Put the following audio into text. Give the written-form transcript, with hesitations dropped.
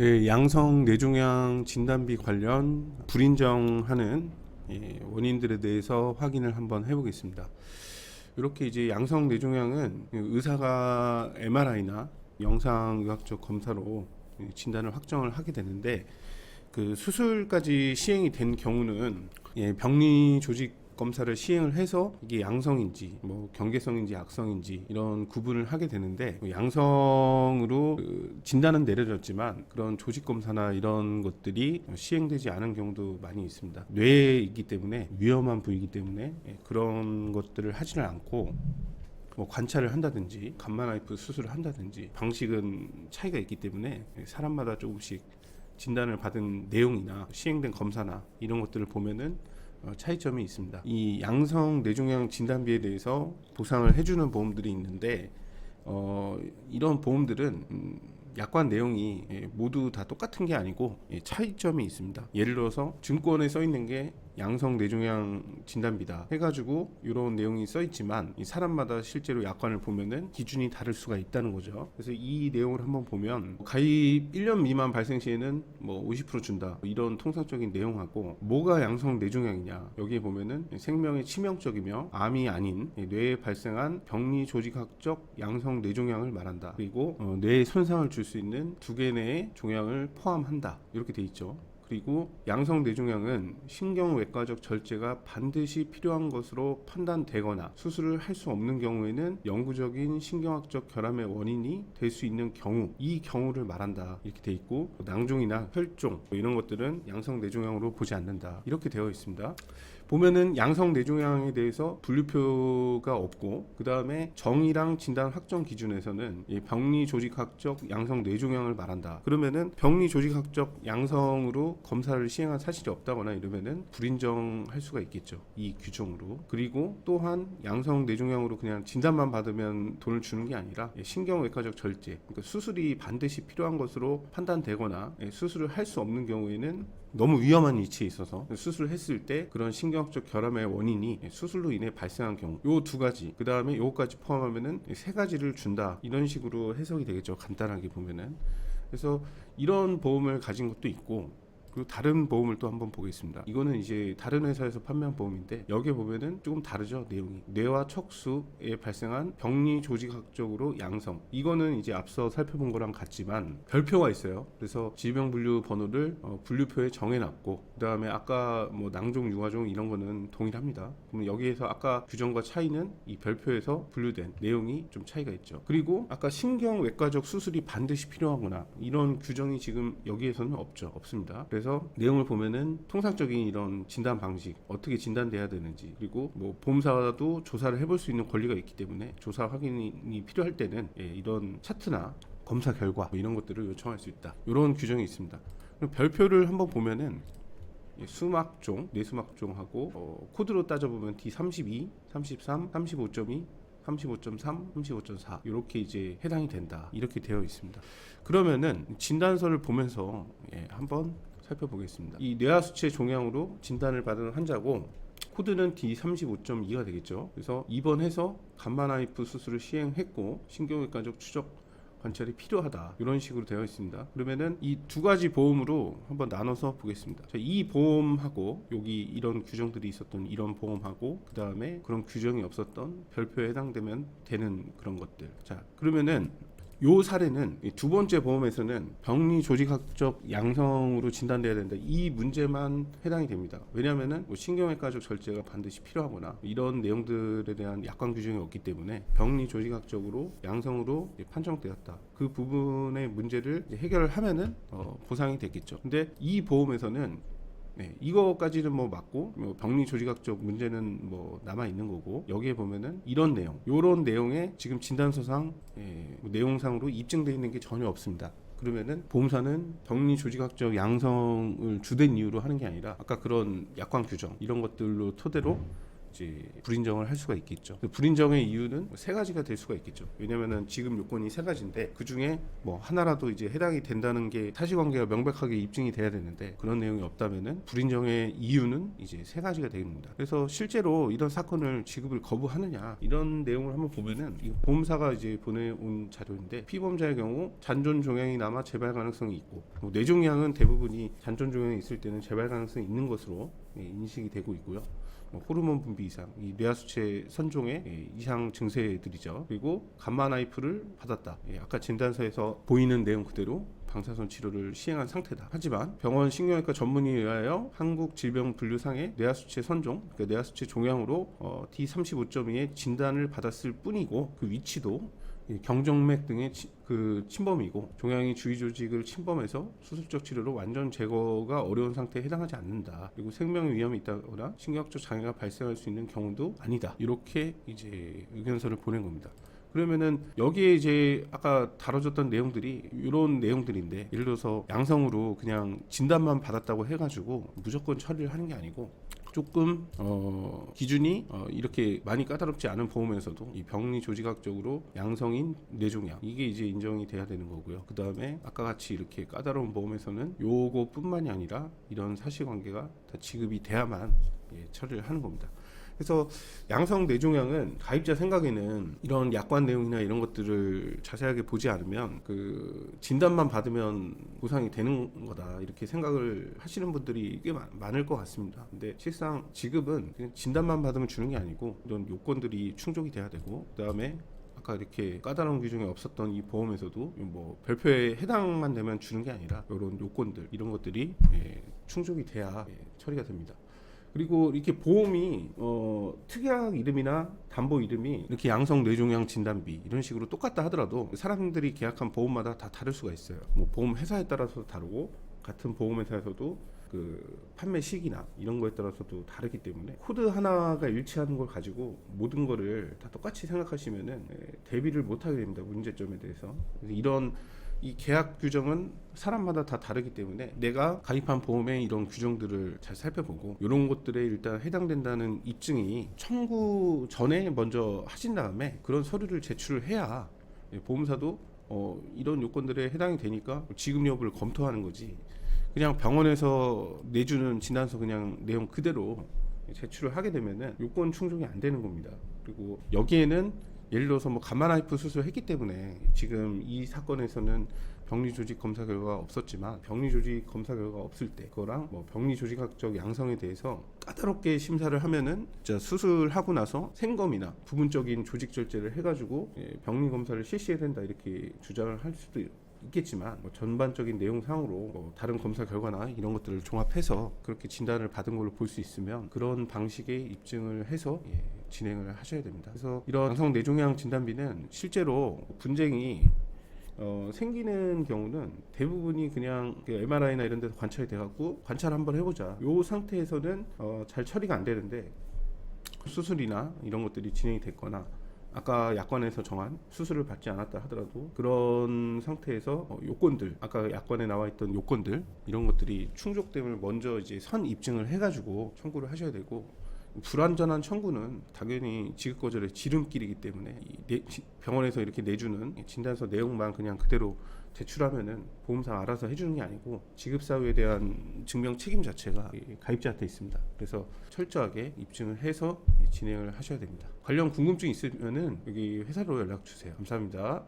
네, 양성 뇌종양 진단비 관련 불인정하는 원인들에 대해서 확인을 한번 해보겠습니다. 이렇게 이제 양성 뇌종양은 의사가 MRI나 영상의학적 검사로 진단을 확정을 하게 되는데, 그 수술까지 시행이 된 경우는 병리 조직 검사를 시행을 해서 이게 양성인지 뭐 경계성인지 악성인지 이런 구분을 하게 되는데, 양성으로 진단은 내려졌지만 그런 조직 검사나 이런 것들이 시행되지 않은 경우도 많이 있습니다. 뇌에 있기 때문에 위험한 부위이기 때문에 그런 것들을 하지는 않고 뭐 관찰을 한다든지 감마나이프 수술을 한다든지 방식은 차이가 있기 때문에 사람마다 조금씩 진단을 받은 내용이나 시행된 검사나 이런 것들을 보면은 차이점이 있습니다. 이 양성 뇌종양 진단비에 대해서 보상을 해주는 보험들이 있는데, 이런 보험들은 약관 내용이 모두 다 똑같은 게 아니고 차이점이 있습니다. 예를 들어서 증권에 써 있는 게 양성 뇌종양 진단비다 해가지고 이런 내용이 써 있지만 이 사람마다 실제로 약관을 보면은 기준이 다를 수가 있다는 거죠. 그래서 이 내용을 한번 보면 가입 1년 미만 발생 시에는 뭐 50% 준다 이런 통상적인 내용하고, 뭐가 양성 뇌종양이냐 여기에 보면은 생명에 치명적이며 암이 아닌 뇌에 발생한 병리 조직학적 양성 뇌종양을 말한다. 그리고 뇌에 손상을 줄 수 있는 2개 내의 종양을 포함한다 이렇게 돼 있죠. 그리고 양성 뇌종양은 신경외과적 절제가 반드시 필요한 것으로 판단되거나 수술을 할 수 없는 경우에는 영구적인 신경학적 결함의 원인이 될 수 있는 경우, 이 경우를 말한다 이렇게 돼 있고, 낭종이나 혈종 이런 것들은 양성 뇌종양으로 보지 않는다 이렇게 되어 있습니다. 보면은 양성 뇌종양에 대해서 분류표가 없고, 그 다음에 정의랑 진단 확정 기준에서는 병리 조직학적 양성 뇌종양을 말한다. 그러면은 병리 조직학적 양성으로 검사를 시행한 사실이 없다거나 이러면은 불인정할 수가 있겠죠, 이 규정으로. 그리고 또한 양성 뇌종양으로 그냥 진단만 받으면 돈을 주는 게 아니라 신경외과적 절제, 그러니까 수술이 반드시 필요한 것으로 판단되거나 수술을 할 수 없는 경우에는 너무 위험한 위치에 있어서 수술을 했을 때 그런 신경학적 결함의 원인이 수술로 인해 발생한 경우, 요 2가지, 그 다음에 요거까지 포함하면은 3가지를 준다 이런 식으로 해석이 되겠죠, 간단하게 보면은. 그래서 이런 보험을 가진 것도 있고, 그리고 다른 보험을 또 한번 보겠습니다. 이거는 이제 다른 회사에서 판매한 보험인데, 여기에 보면은 조금 다르죠, 내용이. 뇌와 척수에 발생한 병리 조직학적으로 양성, 이거는 이제 앞서 살펴본 거랑 같지만 별표가 있어요. 그래서 질병 분류 번호를 분류표에 정해놨고, 그 다음에 아까 뭐 낭종, 유아종 이런 거는 동일합니다. 그러면 여기에서 아까 규정과 차이는 이 별표에서 분류된 내용이 좀 차이가 있죠. 그리고 아까 신경외과적 수술이 반드시 필요하거나 이런 규정이 지금 여기에서는 없습니다. 그래서 내용을 보면은 통상적인 이런 진단 방식, 어떻게 진단돼야 되는지, 그리고 뭐 보험사도 조사를 해볼 수 있는 권리가 있기 때문에 조사 확인이 필요할 때는 이런 차트나 검사 결과 뭐 이런 것들을 요청할 수 있다, 이런 규정이 있습니다. 그럼 별표를 한번 보면은 수막종, 뇌수막종하고 코드로 따져보면 D32, 33, 35.2, 35.3, 35.4 이렇게 이제 해당이 된다 이렇게 되어 있습니다. 그러면은 진단서를 보면서 한번 살펴보겠습니다. 이 뇌하 수체 종양으로 진단을 받은 환자고, 코드는 D35.2가 되겠죠. 그래서 입원해서 감마나이프 수술을 시행했고 신경외과적 추적 관찰이 필요하다 이런 식으로 되어 있습니다. 그러면은 이 2가지 보험으로 한번 나눠서 보겠습니다. 자, 이 보험하고 여기 이런 규정들이 있었던 이런 보험하고, 그 다음에 그런 규정이 없었던 별표에 해당되면 되는 그런 것들. 자, 그러면은 요 사례는 두 번째 보험에서는 병리 조직학적 양성으로 진단돼야 된다, 이 문제만 해당이 됩니다. 왜냐하면은 뭐 신경외과적 절제가 반드시 필요하거나 이런 내용들에 대한 약관 규정이 없기 때문에 병리 조직학적으로 양성으로 판정되었다, 그 부분의 문제를 해결을 하면은 보상이 되겠죠. 근데 이 보험에서는 이거까지는 뭐 맞고, 뭐 병리 조직학적 문제는 뭐 남아 있는 거고, 여기에 보면은 이런 내용, 요런 내용에 지금 진단서상 내용상으로 입증되어 있는 게 전혀 없습니다. 그러면은 보험사는 병리 조직학적 양성을 주된 이유로 하는 게 아니라 아까 그런 약관 규정 이런 것들로 토대로 이제 불인정을 할 수가 있겠죠. 불인정의 이유는 세 가지가 될 수가 있겠죠. 왜냐면은 지금 요건이 세 가지인데 그 중에 뭐 하나라도 이제 해당이 된다는 게 사실관계가 명백하게 입증이 돼야 되는데 그런 내용이 없다면은 불인정의 이유는 이제 세 가지가 됩니다. 그래서 실제로 이런 사건을 지급을 거부하느냐 이런 내용을 한번 보면은 이 보험사가 이제 보내온 자료인데 피보험자의 경우 잔존 종양이 남아 재발 가능성이 있고 뭐 뇌종양은 대부분이 잔존 종양이 있을 때는 재발 가능성이 있는 것으로 인식이 되고 있고요. 호르몬 분비 이상, 이 뇌하수체 선종의 이상 증세들이죠. 그리고 감마 나이프를 받았다. 아까 진단서에서 보이는 내용 그대로 방사선 치료를 시행한 상태다. 하지만 병원 신경외과 전문의에 의하여 한국질병분류상의 뇌하수체 선종, 그러니까 뇌하수체 종양으로 D35.2의 진단을 받았을 뿐이고 그 위치도 경정맥 등의 그 침범이고 종양이 주위 조직을 침범해서 수술적 치료로 완전 제거가 어려운 상태에 해당하지 않는다. 그리고 생명의 위험이 있다거나 신경학적 장애가 발생할 수 있는 경우도 아니다. 이렇게 이제 의견서를 보낸 겁니다. 그러면은 여기에 이제 아까 다뤄졌던 내용들이 이런 내용들인데 예를 들어서 양성으로 그냥 진단만 받았다고 해가지고 무조건 처리를 하는 게 아니고 조금 기준이 이렇게 많이 까다롭지 않은 보험에서도 이 병리 조직학적으로 양성인 뇌종양 이게 이제 인정이 돼야 되는 거고요. 그 다음에 아까 같이 이렇게 까다로운 보험에서는 요거뿐만이 아니라 이런 사실관계가 다 지급이 돼야만 처리를 하는 겁니다. 그래서 양성 뇌종양은 가입자 생각에는 이런 약관 내용이나 이런 것들을 자세하게 보지 않으면 그 진단만 받으면 보상이 되는 거다 이렇게 생각을 하시는 분들이 꽤 많을 것 같습니다. 근데 실상 지급은 그냥 진단만 받으면 주는 게 아니고 이런 요건들이 충족이 돼야 되고 그다음에 아까 이렇게 까다로운 규정이 없었던 이 보험에서도 뭐 별표에 해당만 되면 주는 게 아니라 이런 요건들 이런 것들이 충족이 돼야 처리가 됩니다. 그리고 이렇게 보험이 특약 이름이나 담보 이름이 이렇게 양성 뇌종양 진단비 이런 식으로 똑같다 하더라도 사람들이 계약한 보험마다 다 다를 수가 있어요. 뭐 보험 회사에 따라서 다르고 같은 보험 회사에서도 그 판매 시기나 이런 거에 따라서도 다르기 때문에 코드 하나가 일치하는 걸 가지고 모든 거를 다 똑같이 생각하시면은 대비를 못 하게 됩니다. 문제점에 대해서. 그래서 이런 이 계약 규정은 사람마다 다 다르기 때문에 내가 가입한 보험의 이런 규정들을 잘 살펴보고 이런 것들에 일단 해당된다는 입증이 청구 전에 먼저 하신 다음에 그런 서류를 제출을 해야 보험사도 이런 요건들에 해당이 되니까 지급 여부를 검토하는 거지. 그냥 병원에서 내주는 진단서 그냥 내용 그대로 제출을 하게 되면은 요건 충족이 안 되는 겁니다. 그리고 여기에는 예를 들어서 뭐 감마 나이프 수술을 했기 때문에 지금 이 사건에서는 병리 조직 검사 결과가 없었지만 병리 조직 검사 결과가 없을 때 그거랑 뭐 병리 조직학적 양성에 대해서 까다롭게 심사를 하면은 진짜 수술하고 나서 생검이나 부분적인 조직 절제를 해가지고 병리 검사를 실시해야 된다 이렇게 주장을 할 수도 있겠지만 뭐 전반적인 내용상으로 뭐 다른 검사 결과나 이런 것들을 종합해서 그렇게 진단을 받은 걸로 볼 수 있으면 그런 방식의 입증을 해서 진행을 하셔야 됩니다. 그래서 이런 양성 뇌종양 진단비는 실제로 분쟁이 생기는 경우는 대부분이 그냥 MRI나 이런 데서 관찰이 돼갖고 관찰 한번 해보자. 요 상태에서는 잘 처리가 안 되는데 수술이나 이런 것들이 진행이 됐거나 아까 약관에서 정한 수술을 받지 않았다 하더라도 그런 상태에서 요건들 아까 약관에 나와 있던 요건들 이런 것들이 충족됨을 먼저 이제 선 입증을 해가지고 청구를 하셔야 되고 불완전한 청구는 당연히 지급 거절의 지름길이기 때문에 병원에서 이렇게 내주는 진단서 내용만 그냥 그대로 제출하면은 보험사 알아서 해주는 게 아니고 지급 사유에 대한 증명 책임 자체가 가입자한테 있습니다. 그래서 철저하게 입증을 해서 진행을 하셔야 됩니다. 관련 궁금증 있으면은 여기 회사로 연락 주세요. 감사합니다.